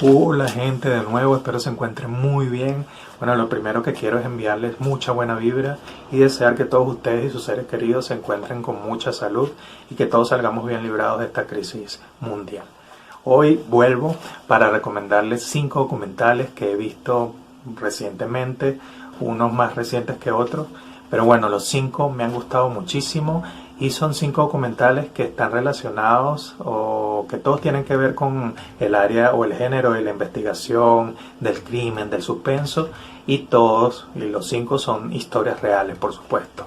Hola gente de nuevo, espero se encuentren muy bien. Bueno, lo primero que quiero es enviarles mucha buena vibra y desear que todos ustedes y sus seres queridos se encuentren con mucha salud y que todos salgamos bien librados de esta crisis mundial. Hoy vuelvo para recomendarles 5 documentales que he visto recientemente, unos más recientes que otros, pero bueno, los 5 me han gustado muchísimo y son 5 documentales que están relacionados o que todos tienen que ver con el área o el género de la investigación, del crimen, del suspenso, y los 5 son historias reales, por supuesto.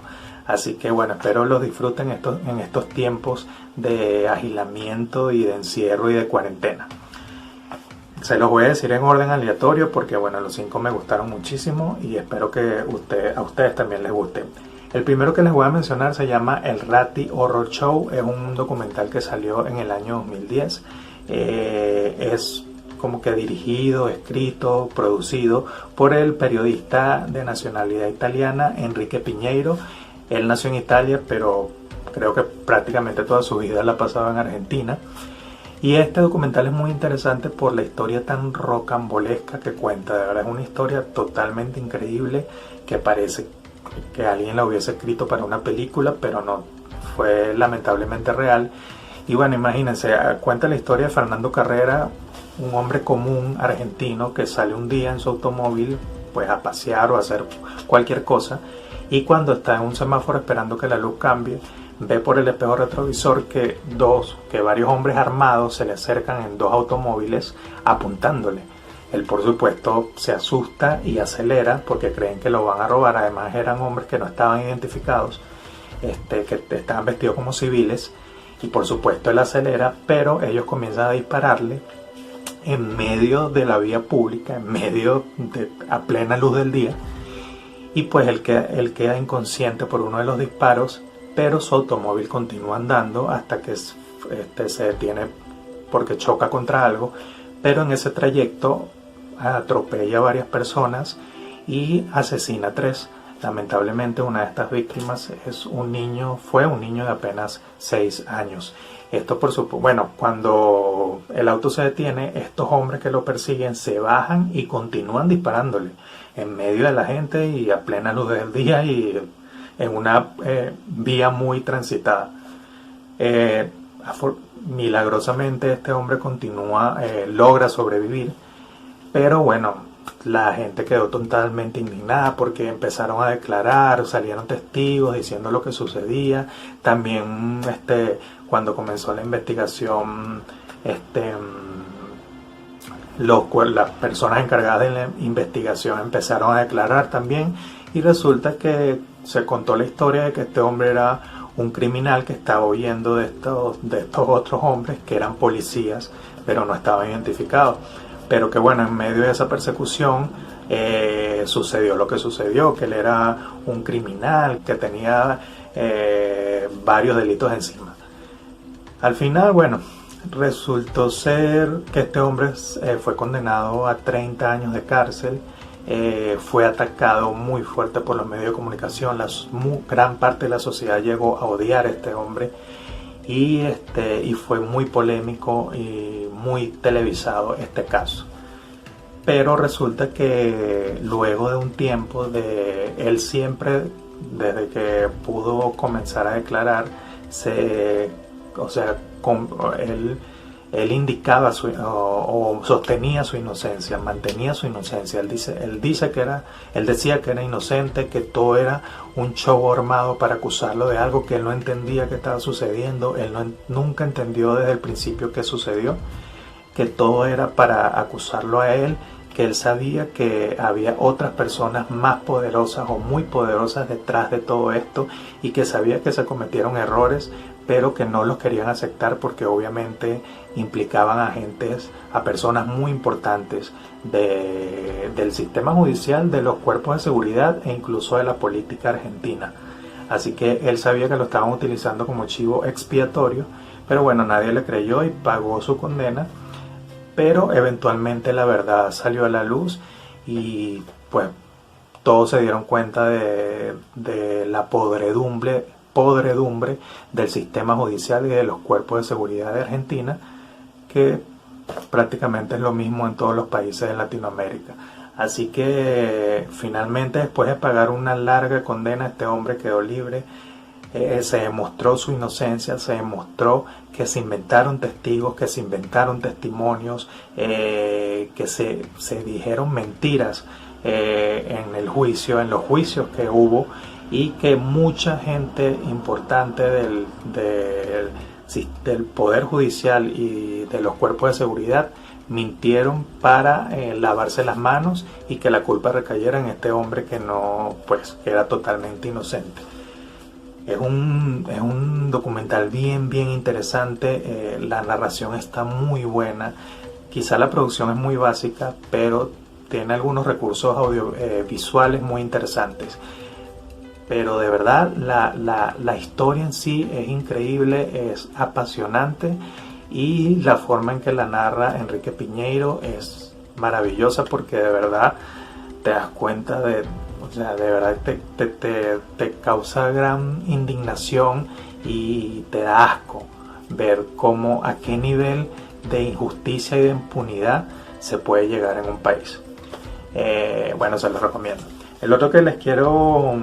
Así que bueno, espero los disfruten en estos tiempos de agilamiento y de encierro y de cuarentena. Se los voy a decir en orden aleatorio porque bueno, los 5 me gustaron muchísimo y espero que a ustedes también les guste. El primero que les voy a mencionar se llama El Ratty Horror Show. Es un documental que salió en el año 2010. Es como que dirigido, escrito, producido por el periodista de nacionalidad italiana Enrique Piñeiro. Él nació en Italia, pero creo que prácticamente toda su vida la ha pasado en Argentina. Y este documental es muy interesante por la historia tan rocambolesca que cuenta. De verdad es una historia totalmente increíble que parece que alguien la hubiese escrito para una película, pero no, fue lamentablemente real. Y bueno, imagínense, cuenta la historia de Fernando Carrera, un hombre común argentino que sale un día en su automóvil pues a pasear o a hacer cualquier cosa, y cuando está en un semáforo esperando que la luz cambie, ve por el espejo retrovisor que varios hombres armados se le acercan en 2 automóviles apuntándole. Él por supuesto se asusta y acelera porque creen que lo van a robar. Además eran hombres que no estaban identificados, que estaban vestidos como civiles, y por supuesto él acelera, pero ellos comienzan a dispararle en medio de la vía pública, a plena luz del día, y pues él queda inconsciente por uno de los disparos, pero su automóvil continúa andando hasta que se detiene porque choca contra algo, pero en ese trayecto atropella a varias personas y asesina a 3. Lamentablemente una de estas víctimas fue un niño de apenas 6 años. Esto por supuesto, bueno, cuando el auto se detiene, estos hombres que lo persiguen se bajan y continúan disparándole en medio de la gente y a plena luz del día y en una vía muy transitada. Milagrosamente este hombre logra sobrevivir, pero bueno, la gente quedó totalmente indignada porque empezaron a declarar, salieron testigos diciendo lo que sucedía. También cuando comenzó la investigación, las personas encargadas de la investigación empezaron a declarar también, y resulta que se contó la historia de que este hombre era un criminal que estaba huyendo de estos otros hombres que eran policías, pero no estaban identificados. Pero que bueno, en medio de esa persecución sucedió lo que sucedió, que él era un criminal que tenía varios delitos encima. Al final, bueno, resultó ser que este hombre fue condenado a 30 años de cárcel. Fue atacado muy fuerte por los medios de comunicación. Gran parte de la sociedad llegó a odiar a este hombre y fue muy polémico y muy televisado este caso. Pero resulta que luego de un tiempo él siempre, desde que pudo comenzar a declarar, él indicaba o sostenía su inocencia, mantenía su inocencia. Él decía que era inocente, que todo era un show armado para acusarlo de algo que él no entendía que estaba sucediendo. Él nunca entendió desde el principio qué sucedió, que todo era para acusarlo a él, que él sabía que había otras personas más poderosas o muy poderosas detrás de todo esto, y que sabía que se cometieron errores, pero que no los querían aceptar porque obviamente implicaban a personas muy importantes del sistema judicial, de los cuerpos de seguridad e incluso de la política argentina. Así que él sabía que lo estaban utilizando como chivo expiatorio, pero bueno, nadie le creyó y pagó su condena. Pero eventualmente la verdad salió a la luz y pues todos se dieron cuenta de la podredumbre podredumbre del sistema judicial y de los cuerpos de seguridad de Argentina, que prácticamente es lo mismo en todos los países de Latinoamérica. Así que finalmente, después de pagar una larga condena, este hombre quedó libre. Se demostró su inocencia, se demostró que se inventaron testigos, que se inventaron testimonios, que se dijeron mentiras en el juicio, en los juicios que hubo, y que mucha gente importante del Poder Judicial y de los cuerpos de seguridad mintieron para lavarse las manos y que la culpa recayera en este hombre que que era totalmente inocente. Es un documental bien interesante. La narración está muy buena. Quizá la producción es muy básica, pero tiene algunos recursos audiovisuales muy interesantes. Pero de verdad la historia en sí es increíble, es apasionante, y la forma en que la narra Enrique Piñeiro es maravillosa, porque de verdad te das cuenta de verdad te causa gran indignación y te da asco ver a qué nivel de injusticia y de impunidad se puede llegar en un país. Bueno, se los recomiendo. El otro que les quiero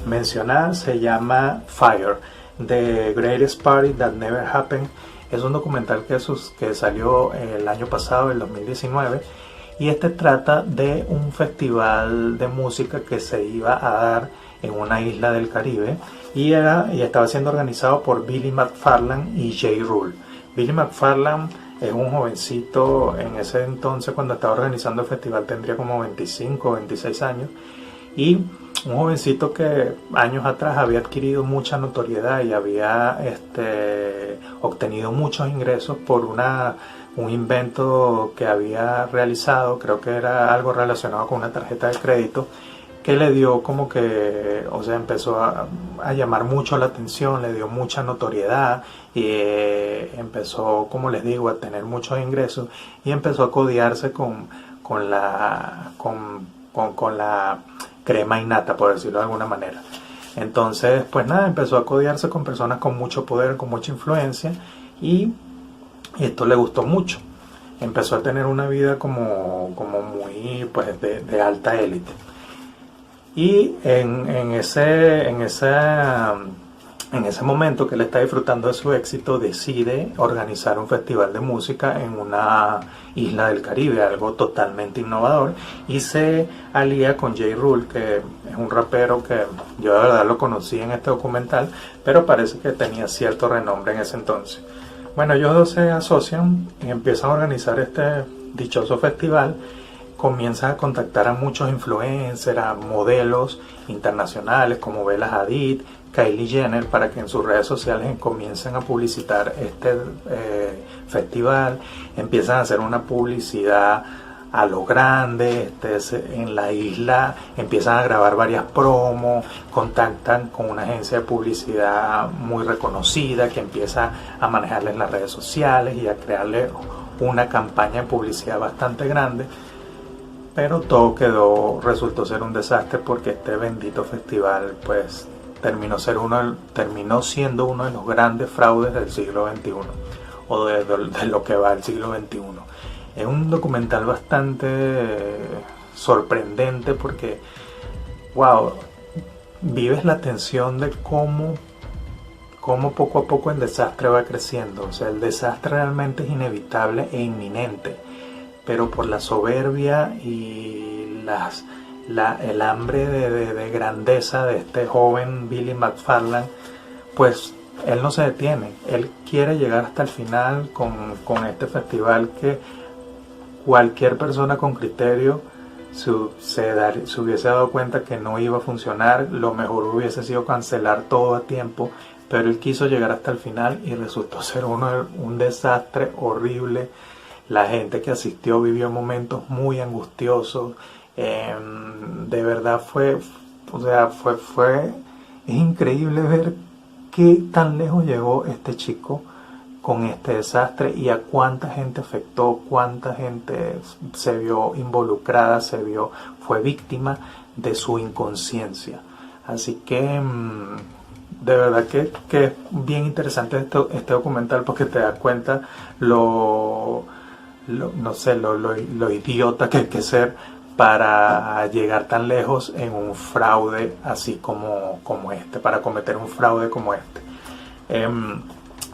mencionar se llama Fire, The Greatest Party That Never Happened. Es un documental que salió el año pasado, el 2019, y trata de un festival de música que se iba a dar en una isla del Caribe, y estaba siendo organizado por Billy McFarland y Ja Rule. Billy McFarland es un jovencito. En ese entonces, cuando estaba organizando el festival, tendría como 25 o 26 años, y un jovencito que años atrás había adquirido mucha notoriedad y había obtenido muchos ingresos por un invento que había realizado. Creo que era algo relacionado con una tarjeta de crédito, que le dio empezó a llamar mucho la atención, le dio mucha notoriedad, y empezó, como les digo, a tener muchos ingresos, y empezó a codearse con la crema innata, por decirlo de alguna manera. Entonces, pues nada, empezó a codearse con personas con mucho poder, con mucha influencia, y esto le gustó mucho. Empezó a tener una vida como muy, pues, de alta élite. Y en ese momento que él está disfrutando de su éxito, decide organizar un festival de música en una isla del Caribe, algo totalmente innovador, y se alía con Ja Rule, que es un rapero que yo de verdad lo conocí en este documental, pero parece que tenía cierto renombre en ese entonces. Bueno, ellos dos se asocian y empiezan a organizar este dichoso festival. Comienzan a contactar a muchos influencers, a modelos internacionales como Bella Hadid, Kylie Jenner, para que en sus redes sociales comiencen a publicitar este festival. Empiezan a hacer una publicidad a lo grande en la isla, empiezan a grabar varias promos, contactan con una agencia de publicidad muy reconocida que empieza a manejarles las redes sociales y a crearle una campaña de publicidad bastante grande. Pero todo resultó ser un desastre, porque este bendito festival pues terminó siendo uno de los grandes fraudes del siglo XXI, o de lo que va el siglo XXI. Es un documental bastante sorprendente, porque wow, vives la tensión de cómo poco a poco el desastre va creciendo. O sea, el desastre realmente es inevitable e inminente, pero por la soberbia y el hambre de grandeza de este joven Billy McFarland, pues él no se detiene. Él quiere llegar hasta el final con este festival, que cualquier persona con criterio se hubiese dado cuenta que no iba a funcionar. Lo mejor hubiese sido cancelar todo a tiempo, pero él quiso llegar hasta el final y resultó ser un desastre horrible. La gente que asistió vivió momentos muy angustiosos. De verdad es increíble ver qué tan lejos llegó este chico con este desastre, y a cuánta gente afectó, cuánta gente se vio involucrada, fue víctima de su inconsciencia. Así que de verdad que es bien interesante este documental porque te das cuenta no sé, lo idiota que hay que ser para llegar tan lejos en un fraude así como este, para cometer un fraude como este.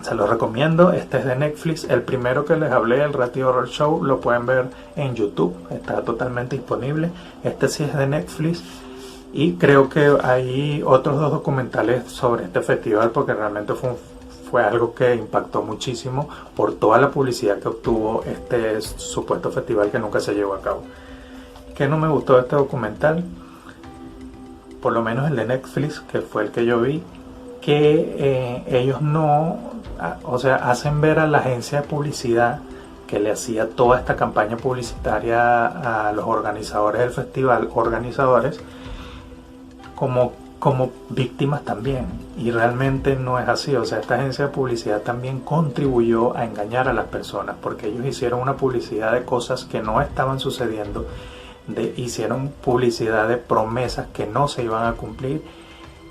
Se los recomiendo, este es de Netflix, el primero que les hablé, el Ratty Horror Show, lo pueden ver en YouTube, está totalmente disponible. Este sí es de Netflix y creo que hay otros dos documentales sobre este festival porque realmente fue algo que impactó muchísimo por toda la publicidad que obtuvo este supuesto festival que nunca se llevó a cabo. ¿Qué no me gustó de este documental? Por lo menos el de Netflix, que fue el que yo vi, que ellos no, o sea, hacen ver a la agencia de publicidad que le hacía toda esta campaña publicitaria a los organizadores del festival, como víctimas también, y realmente no es así. O sea, esta agencia de publicidad también contribuyó a engañar a las personas porque ellos hicieron una publicidad de cosas que no estaban sucediendo, hicieron publicidad de promesas que no se iban a cumplir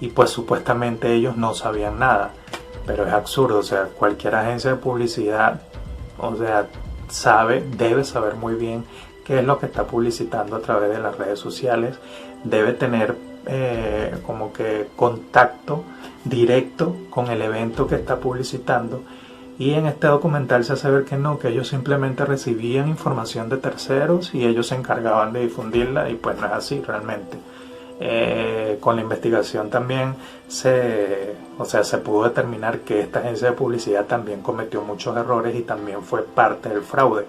y pues supuestamente ellos no sabían nada, pero es absurdo. O sea, cualquier agencia de publicidad, o sea, debe saber muy bien qué es lo que está publicitando a través de las redes sociales, debe tener como que contacto directo con el evento que está publicitando. Y en este documental se hace ver que no, que ellos simplemente recibían información de terceros y ellos se encargaban de difundirla, y pues no es así realmente. Con la investigación también se pudo determinar que esta agencia de publicidad también cometió muchos errores y también fue parte del fraude,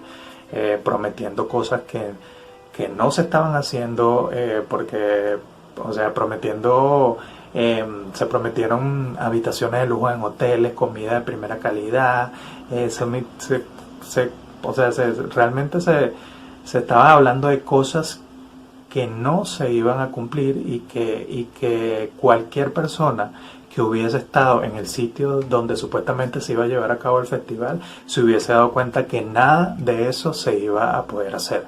prometiendo cosas que no se estaban haciendo, porque, o sea, se prometieron habitaciones de lujo en hoteles, comida de primera calidad, realmente se estaba hablando de cosas que no se iban a cumplir y que cualquier persona que hubiese estado en el sitio donde supuestamente se iba a llevar a cabo el festival se hubiese dado cuenta que nada de eso se iba a poder hacer.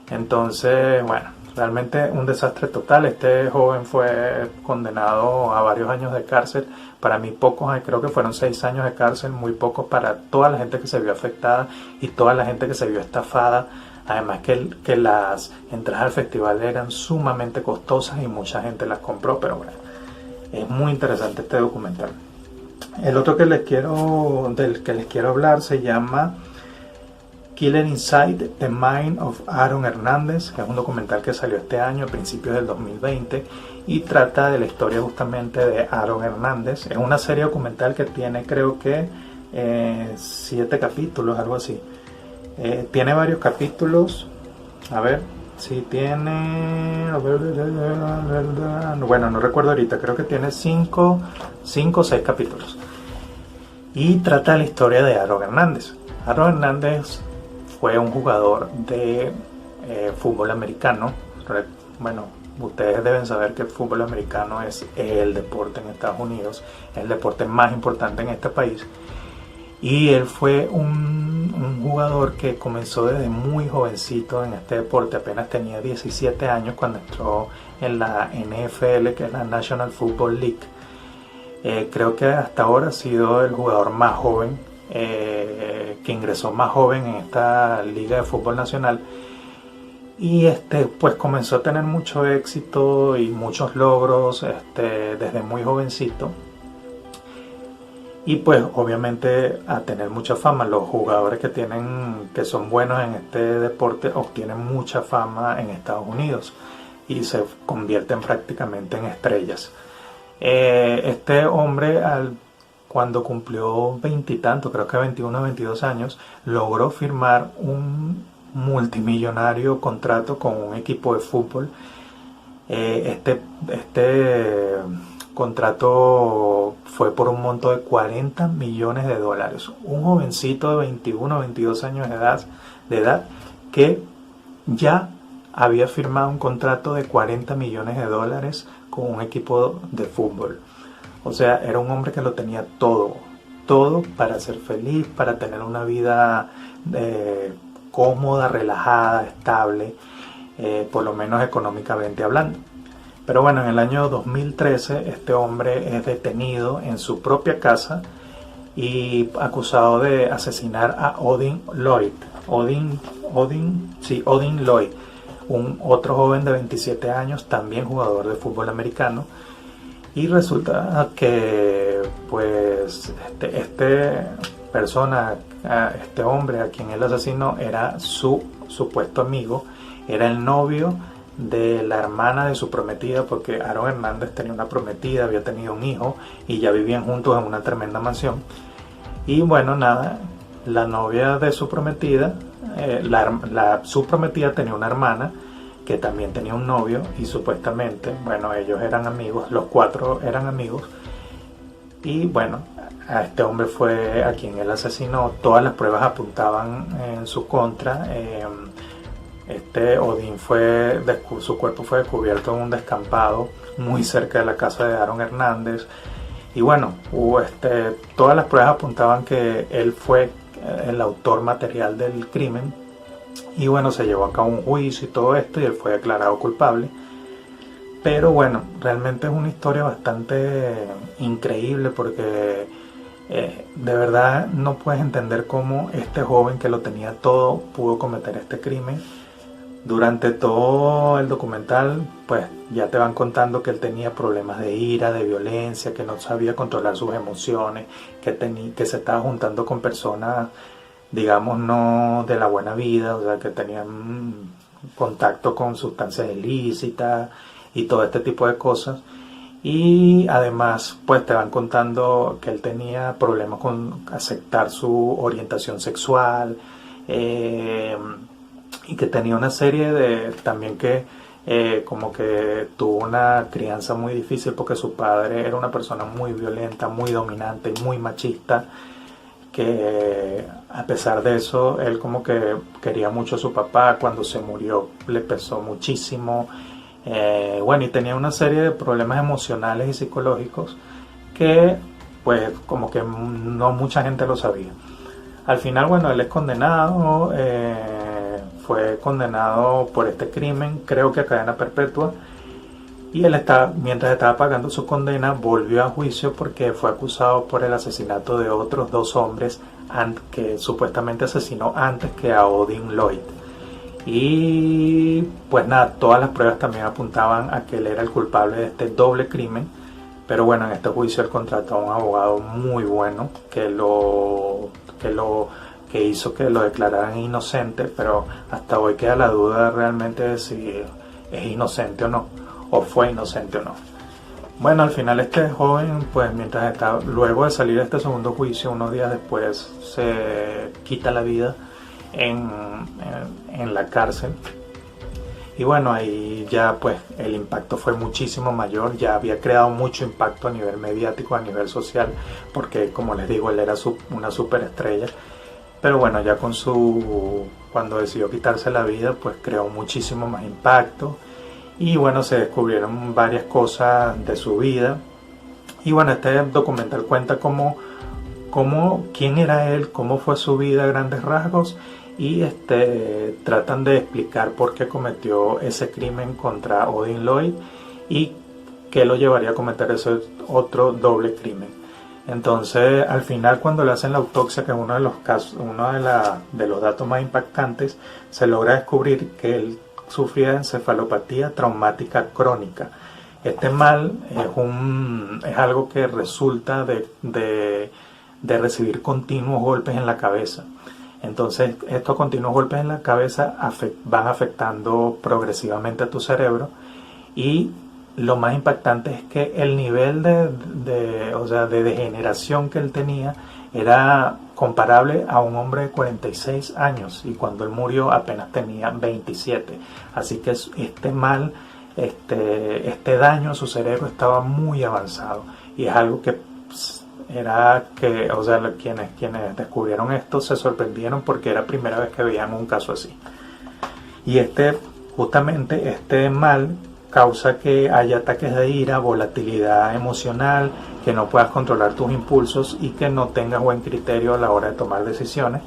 Entonces, bueno, realmente un desastre total. Este joven fue condenado a varios años de cárcel. Para mí pocos, creo que fueron 6 años de cárcel, muy pocos para toda la gente que se vio afectada y toda la gente que se vio estafada. Además que las entradas al festival eran sumamente costosas y mucha gente las compró, pero bueno, es muy interesante este documental. El otro del que les quiero hablar se llama Killer Inside the Mind of Aaron Hernández, que es un documental que salió este año, a principios del 2020, y trata de la historia justamente de Aaron Hernández. Es una serie documental que tiene, creo que 7 capítulos, algo así. Tiene varios capítulos. A ver si tiene, bueno, no recuerdo ahorita, creo que tiene 5 o 6 capítulos. Y trata de la historia de Aaron Hernández. Aaron Hernández fue un jugador de fútbol americano. Bueno, ustedes deben saber que el fútbol americano es el deporte en Estados Unidos, es el deporte más importante en este país. Y él fue un jugador que comenzó desde muy jovencito en este deporte. Apenas tenía 17 años cuando entró en la NFL, que es la National Football League. Creo que hasta ahora ha sido el jugador más joven, que ingresó más joven en esta liga de fútbol nacional. Y pues comenzó a tener mucho éxito y muchos logros desde muy jovencito. Y pues obviamente a tener mucha fama. Los jugadores que son buenos en este deporte obtienen mucha fama en Estados Unidos y se convierten prácticamente en estrellas. Este hombre, cuando cumplió 20 y tanto, creo que 21 o 22 años, logró firmar un multimillonario contrato con un equipo de fútbol. Este contrato fue por un monto de $40 millones. Un jovencito de 21 o 22 años de edad que ya había firmado un contrato de $40 millones con un equipo de fútbol. O sea, era un hombre que lo tenía todo para ser feliz, para tener una vida cómoda, relajada, estable, por lo menos económicamente hablando. Pero bueno, en el año 2013 este hombre es detenido en su propia casa y acusado de asesinar a Odin Lloyd. Odin Lloyd, un otro joven de 27 años, también jugador de fútbol americano. Y resulta que pues este hombre a quien él asesinó era su supuesto amigo, era el novio de la hermana de su prometida, porque Aaron Hernández tenía una prometida, había tenido un hijo y ya vivían juntos en una tremenda mansión. Y bueno, nada, la novia de su prometida, su prometida tenía una hermana que también tenía un novio y supuestamente, bueno, ellos eran amigos, los cuatro eran amigos. Y bueno, a este hombre fue a quien él asesinó. Todas las pruebas apuntaban en su contra. Odín su cuerpo fue descubierto en un descampado muy cerca de la casa de Aaron Hernández. Y bueno, todas las pruebas apuntaban que él fue el autor material del crimen. Y bueno, se llevó a cabo un juicio y todo esto y él fue declarado culpable. Pero bueno, realmente es una historia bastante increíble porque de verdad no puedes entender cómo este joven que lo tenía todo pudo cometer este crimen. Durante todo el documental, pues ya te van contando que él tenía problemas de ira, de violencia, que no sabía controlar sus emociones, que se estaba juntando con personas, digamos, no de la buena vida, o sea, que tenían contacto con sustancias ilícitas y todo este tipo de cosas. Y además, pues te van contando que él tenía problemas con aceptar su orientación sexual, y que tenía una serie de también que como que tuvo una crianza muy difícil porque su padre era una persona muy violenta, muy dominante y muy machista, que a pesar de eso él como que quería mucho a su papá. Cuando se murió le pesó muchísimo, bueno, y tenía una serie de problemas emocionales y psicológicos que pues como que no mucha gente lo sabía. Al final, bueno, él es condenado, fue condenado por este crimen, creo que a cadena perpetua, y él mientras estaba pagando su condena volvió a juicio porque fue acusado por el asesinato de otros dos hombres que supuestamente asesinó antes que a Odin Lloyd. Y pues nada, todas las pruebas también apuntaban a que él era el culpable de este doble crimen. Pero bueno, en este juicio él contrató a un abogado muy bueno que hizo que lo declararan inocente, pero hasta hoy queda la duda realmente de si es inocente o no, o fue inocente o no. Bueno, al final este joven, pues luego de salir de este segundo juicio, unos días después se quita la vida en la cárcel. Y bueno, ahí ya pues el impacto fue muchísimo mayor, ya había creado mucho impacto a nivel mediático, a nivel social, porque como les digo, él era una superestrella. Pero bueno, ya cuando decidió quitarse la vida, pues creó muchísimo más impacto. Y bueno, se descubrieron varias cosas de su vida. Y bueno, este documental cuenta quién era él, cómo fue su vida a grandes rasgos. Y tratan de explicar por qué cometió ese crimen contra Odin Lloyd y qué lo llevaría a cometer ese otro doble crimen. Entonces, al final, cuando le hacen la autopsia, que es uno de los casos, de los datos más impactantes, se logra descubrir que él sufría de encefalopatía traumática crónica. Este mal es algo que resulta de recibir continuos golpes en la cabeza. Entonces, estos continuos golpes en la cabeza van afectando progresivamente a tu cerebro, y lo más impactante es que el nivel de degeneración que él tenía era comparable a un hombre de 46 años, y cuando él murió apenas tenía 27. Así que este mal, este daño a su cerebro estaba muy avanzado, y es algo que quienes descubrieron esto se sorprendieron porque era la primera vez que veían un caso así. Y justamente este mal causa que haya ataques de ira, volatilidad emocional, que no puedas controlar tus impulsos y que no tengas buen criterio a la hora de tomar decisiones.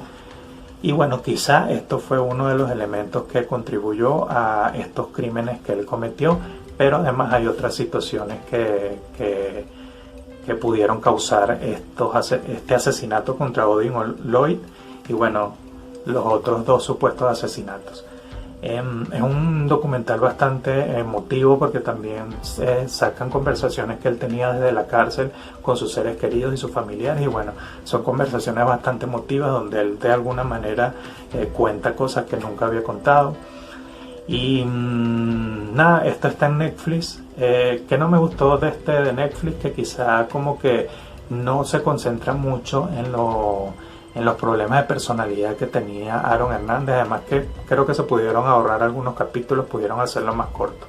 Y bueno, quizá esto fue uno de los elementos que contribuyó a estos crímenes que él cometió, pero además hay otras situaciones que pudieron causar este asesinato contra Odin Lloyd y bueno, los otros dos supuestos asesinatos. Es un documental bastante emotivo porque también sacan conversaciones que él tenía desde la cárcel con sus seres queridos y sus familiares y bueno, son conversaciones bastante emotivas donde él de alguna manera cuenta cosas que nunca había contado. Y nada, esto está en Netflix. Que no me gustó de Netflix, que quizá como que no se concentra mucho en los problemas de personalidad que tenía Aaron Hernández. Además que creo que se pudieron ahorrar algunos capítulos, pudieron hacerlo más corto.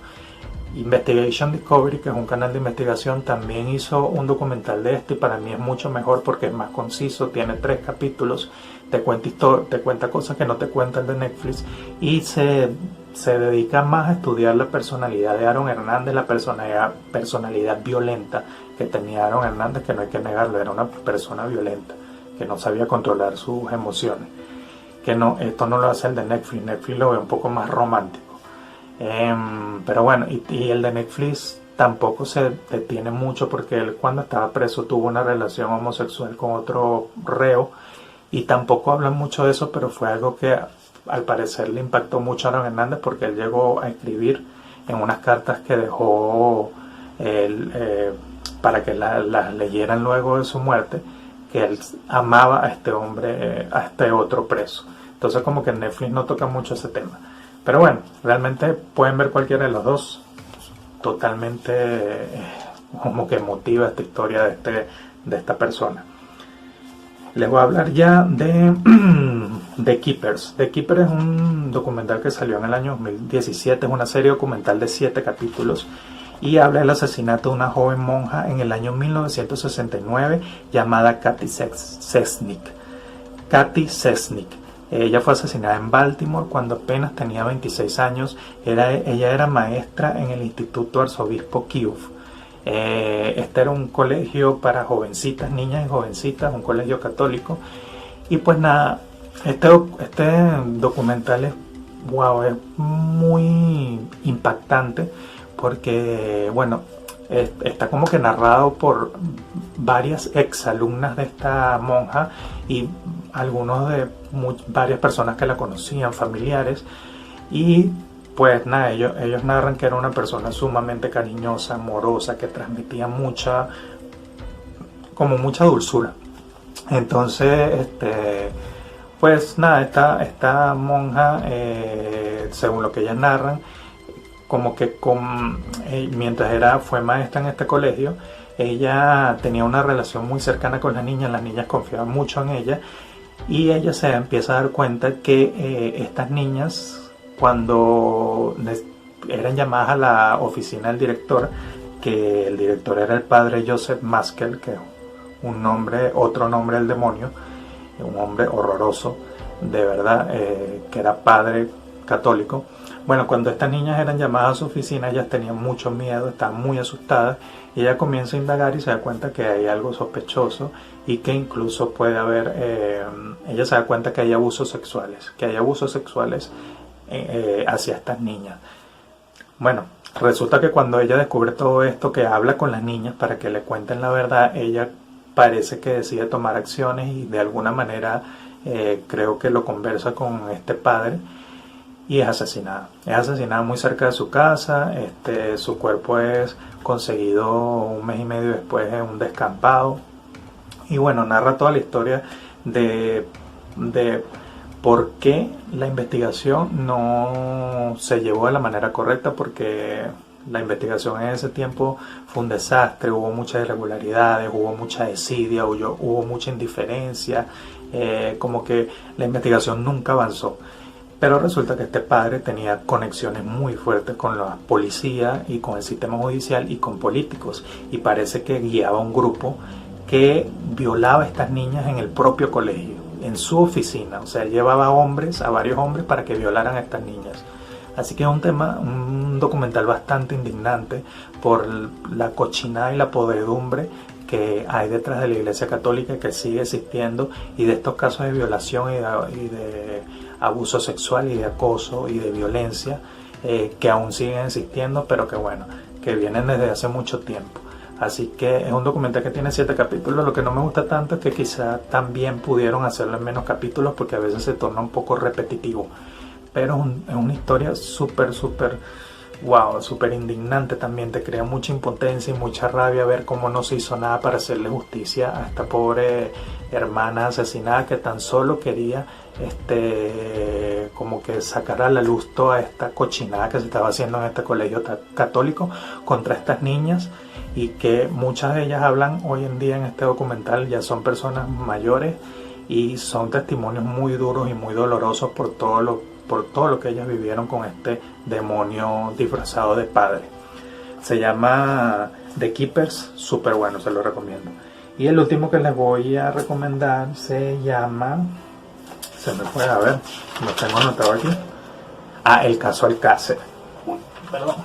Investigation Discovery, que es un canal de investigación, también hizo un documental de esto y para mí es mucho mejor porque es más conciso, tiene 3 capítulos, te cuenta cosas que no te cuenta el de Netflix y se dedica más a estudiar la personalidad de Aaron Hernández, la personalidad violenta que tenía Aaron Hernández, que no hay que negarlo, era una persona violenta, que no sabía controlar sus emociones. Que no, esto no lo hace el de Netflix, Netflix lo ve un poco más romántico. Pero bueno, y el de Netflix tampoco se detiene mucho porque él cuando estaba preso tuvo una relación homosexual con otro reo y tampoco hablan mucho de eso, pero fue algo que al parecer le impactó mucho a Aaron Hernández porque él llegó a escribir en unas cartas que dejó para que las leyeran luego de su muerte, que él amaba a este hombre, a este otro preso. Entonces como que Netflix no toca mucho ese tema. Pero bueno, realmente pueden ver cualquiera de los dos. Totalmente como que emotiva esta historia de esta persona. Les voy a hablar ya de The Keepers. The Keepers es un documental que salió en el año 2017. Es una serie documental de 7 capítulos. Y habla del asesinato de una joven monja en el año 1969 llamada Cathy Cesnik. Cathy Cesnik. Ella fue asesinada en Baltimore cuando apenas tenía 26 años. Ella era maestra en el Instituto Arzobispo Kiev. Este era un colegio para jovencitas, niñas y jovencitas, un colegio católico. Y pues nada, este documental es muy impactante porque, bueno, está como que narrado por varias exalumnas de esta monja y varias personas que la conocían, familiares, y pues nada, ellos narran que era una persona sumamente cariñosa, amorosa, que transmitía mucha dulzura. Entonces, pues nada, esta monja, según lo que ellas narran, como que mientras fue maestra en este colegio, ella tenía una relación muy cercana con las niñas confiaban mucho en ella y ella se empieza a dar cuenta que estas niñas, cuando eran llamadas a la oficina del director, que el director era el padre Joseph Maskell, que es otro nombre del demonio, un hombre horroroso, de verdad, que era padre católico. Bueno, cuando estas niñas eran llamadas a su oficina, ellas tenían mucho miedo, estaban muy asustadas, y ella comienza a indagar y se da cuenta que hay algo sospechoso y que incluso puede haber, ella se da cuenta que hay abusos sexuales, hacia estas niñas. Bueno, resulta que cuando ella descubre todo esto, que habla con las niñas para que le cuenten la verdad, ella parece que decide tomar acciones y de alguna manera creo que lo conversa con este padre y es asesinada. Es asesinada muy cerca de su casa. Su cuerpo es conseguido 1 mes y medio después en un descampado. Y bueno, narra toda la historia de por qué la investigación no se llevó de la manera correcta, porque la investigación en ese tiempo fue un desastre, hubo muchas irregularidades, hubo mucha desidia, hubo mucha indiferencia, como que la investigación nunca avanzó. Pero resulta que este padre tenía conexiones muy fuertes con la policía y con el sistema judicial y con políticos, y parece que guiaba un grupo que violaba a estas niñas en el propio colegio, en su oficina. O sea, él llevaba a varios hombres para que violaran a estas niñas. Así que es un documental bastante indignante por la cochinada y la podredumbre que hay detrás de la Iglesia Católica, que sigue existiendo, y de estos casos de violación y de abuso sexual y de acoso y de violencia que aún siguen existiendo, pero que bueno, que vienen desde hace mucho tiempo. Así que es un documental que tiene 7 capítulos. Lo que no me gusta tanto es que quizá también pudieron hacerlo en menos capítulos porque a veces se torna un poco repetitivo. Pero es una historia súper, wow, súper indignante también. Te crea mucha impotencia y mucha rabia ver cómo no se hizo nada para hacerle justicia a esta pobre hermana asesinada que tan solo quería como que sacar a la luz toda esta cochinada que se estaba haciendo en este colegio católico contra estas niñas, y que muchas de ellas hablan hoy en día en este documental, ya son personas mayores y son testimonios muy duros y muy dolorosos por todo lo que ellas vivieron con este demonio disfrazado de padre. Se llama The Keepers, súper bueno, se lo recomiendo. Y el último que les voy a recomendar se llama, se me puede, a ver, lo tengo anotado aquí. El caso Alcácer. Perdón.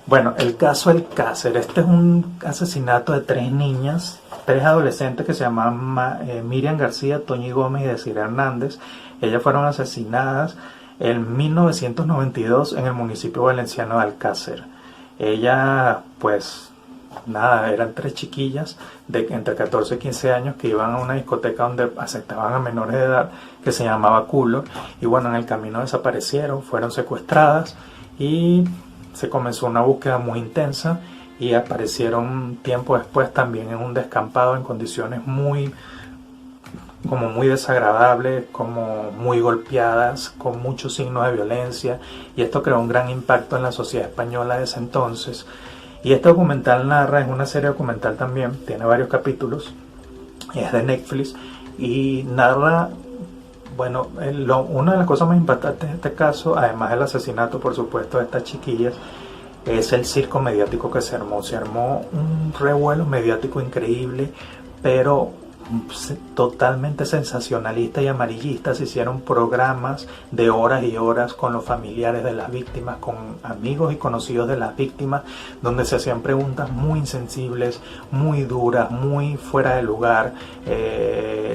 Bueno, el caso Alcácer. Este es un asesinato de 3 niñas, 3 adolescentes que se llamaban Miriam García, Toñi Gómez y Desiree Hernández. Ellas fueron asesinadas en 1992 en el municipio valenciano de Alcácer. Ellas, pues, nada, eran 3 chiquillas de entre 14 y 15 años que iban a una discoteca donde aceptaban a menores de edad que se llamaba Culo. Y bueno, en el camino desaparecieron, fueron secuestradas y se comenzó una búsqueda muy intensa, y aparecieron tiempo después también en un descampado en condiciones muy desagradables, como muy golpeadas, con muchos signos de violencia, y esto creó un gran impacto en la sociedad española de ese entonces. Y este documental es una serie documental también, tiene varios capítulos, es de Netflix y narra, bueno, una de las cosas más impactantes de este caso, además del asesinato por supuesto de estas chiquillas, es el circo mediático que se armó. Se armó un revuelo mediático increíble, pero totalmente sensacionalista y amarillista. Se hicieron programas de horas y horas con los familiares de las víctimas, con amigos y conocidos de las víctimas, donde se hacían preguntas muy insensibles, muy duras, muy fuera de lugar.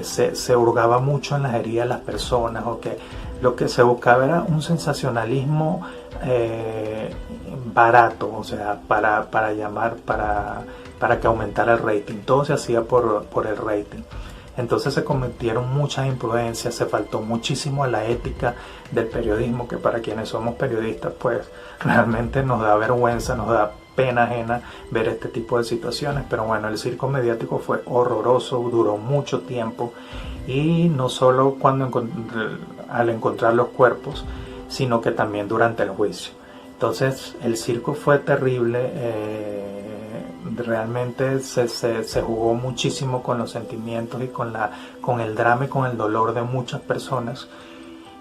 Se hurgaba mucho en las heridas de las personas, o que lo que se buscaba era un sensacionalismo barato, o sea, para llamar, para que aumentara el rating. Todo se hacía por el rating. Entonces se cometieron muchas imprudencias, se faltó muchísimo a la ética del periodismo, que para quienes somos periodistas pues realmente nos da vergüenza, nos da pena ajena ver este tipo de situaciones. Pero bueno, el circo mediático fue horroroso, duró mucho tiempo, y no solo al encontrar los cuerpos, sino que también durante el juicio. Entonces el circo fue terrible, realmente se jugó muchísimo con los sentimientos y con el drama y con el dolor de muchas personas.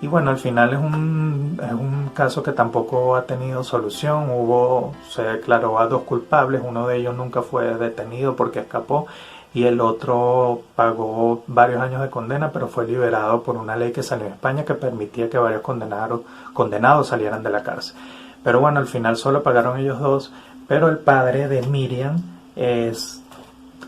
Y bueno, al final es un caso que tampoco ha tenido solución. Se declaró a 2 culpables, uno de ellos nunca fue detenido porque escapó, y el otro pagó varios años de condena, pero fue liberado por una ley que salió en España que permitía que varios condenados salieran de la cárcel. Pero bueno, al final solo pagaron ellos 2, pero el padre de Miriam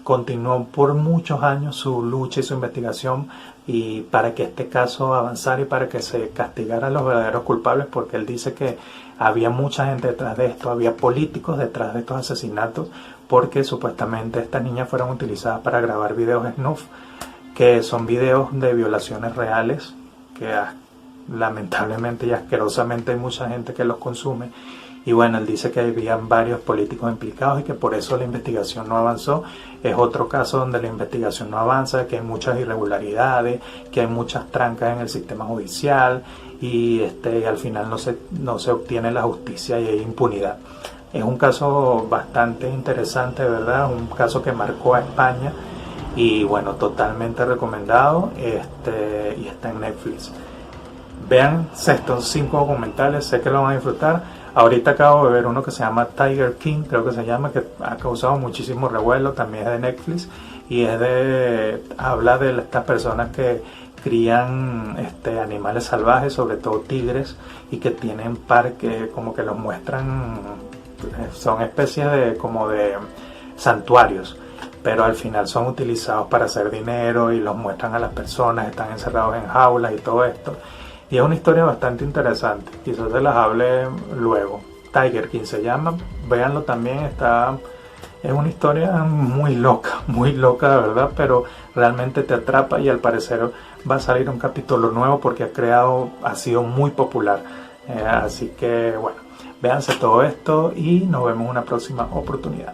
continuó por muchos años su lucha y su investigación, y para que este caso avanzara y para que se castigara a los verdaderos culpables, porque él dice que había mucha gente detrás de esto, había políticos detrás de estos asesinatos, porque supuestamente estas niñas fueron utilizadas para grabar videos snuff, que son videos de violaciones reales, que lamentablemente y asquerosamente hay mucha gente que los consume. Y bueno, él dice que habían varios políticos implicados y que por eso la investigación no avanzó. Es otro caso donde la investigación no avanza, que hay muchas irregularidades, que hay muchas trancas en el sistema judicial, y al final no se obtiene la justicia y hay impunidad. Es un caso bastante interesante, ¿verdad? Un caso que marcó a España, y bueno, totalmente recomendado, y está en Netflix. Vean estos 5 documentales, sé que lo van a disfrutar. Ahorita acabo de ver uno que se llama Tiger King, creo que se llama, que ha causado muchísimo revuelo, también es de Netflix, y habla de estas personas que crían animales salvajes, sobre todo tigres, y que tienen parques, como que los muestran, son especies de santuarios, pero al final son utilizados para hacer dinero y los muestran a las personas, están encerrados en jaulas y todo esto. Y es una historia bastante interesante, quizás se las hable luego. Tiger King se llama, véanlo también, es una historia muy loca de verdad, pero realmente te atrapa y al parecer va a salir un capítulo nuevo porque ha sido muy popular. Así que bueno, véanse todo esto y nos vemos en una próxima oportunidad.